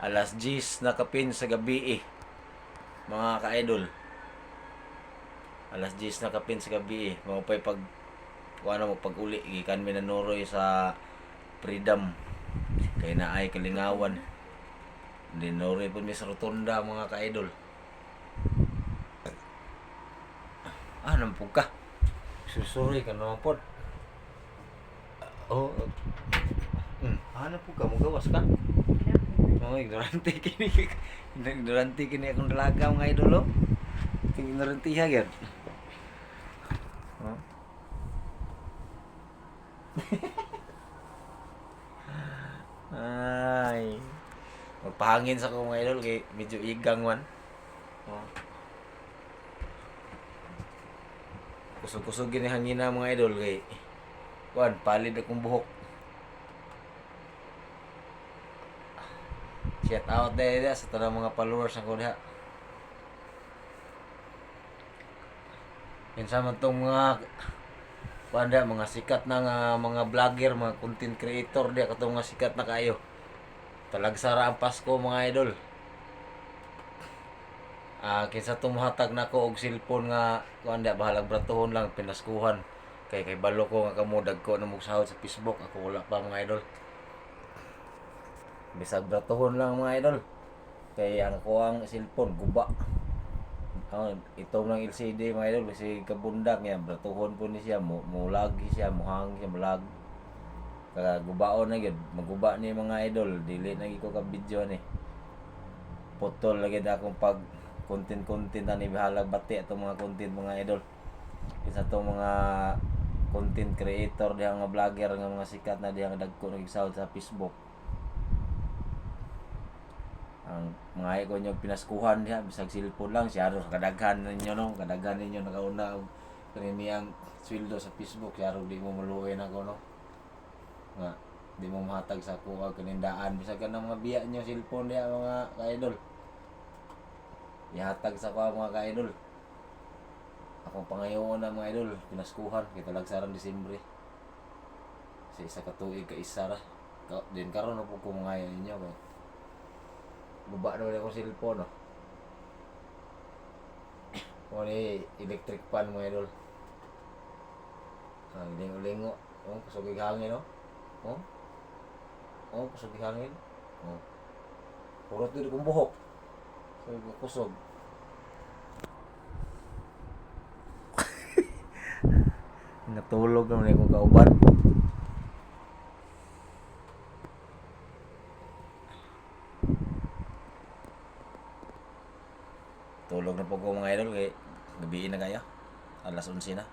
Alas 10 na kapin sa gabi mga ka-idol. Alas 10 na kapin sa gabi Mga pa'y pag mo pag uli gikan mi nanuroy sa Freedom kay naay kalingawan. Dinuroy po mi sa rotunda mga ka-idol. Nampug ka. Sorry ka naman po. Oh. Nampug ka, magawas ka. Ignorante kini. Ignorante kini akong dalaga mga idol. Ignorante ha gyud. Ay. Magpahangin sa ko mga idol kay medyo igang man. Kusog-kusog gini hangin na mga idol kay palid akong buhok. Shout out dahil sa tanang mga followers ako diha. Minsan man tong mga sikat na mga vlogger, mga content creator diha katong mga sikat na kayo. Talagsara ang Pasko mga idol. Kinsa tumuhatag nako og cellphone nga bahalag bratuhon lang pinaskuhan. Kay balo ko nga kamo dagko na sahod sa Facebook, ako wala pa mga idol. Bisag bratuhon lang mga idol. Kay ang kuang cellphone guba. Ito ng LCD mga idol kasi kabundak niya bratuhon po ni siya mulagi siya muhang siya mulag. Gubaon na gyud, maguba ni mga idol, dili na ko ka video ni. Putol lagi akong pag content ani bahalag bati atong mga content mga idol. Isa tong mga content creator diha nga vlogger nga mga sikat na diha nga dagko nagsahod sa Facebook. Ang mga ko nyo pinaskuhan diha bisag cellphone lang siya ro kadaghan ninyo kadaghan ninyo nakauna og kaniyang sweldo sa Facebook siya ro di mo maluoy na ko nga di mo mahatag sa kuha kanindaan bisag kanang mga biya nyo cellphone diha mga ka-idol. Ihatag sa kuha mga ka-idol. Akong pangayoon na mga idol, pinaskuhan kay talagsaran Disyembre. Sa isa ka tuig ka isa ra. Din karon na po ko mga ninyo kay buba na wala akong cellphone ni electric fan mga idol. Ang lingo-lingo. Kusog hangin kusog hangin. Puro dito kong buhok. Kusog. Natulog naman akong kauban. Tulog na po ko mga idol kay gabi na kayo. Alas 11 na.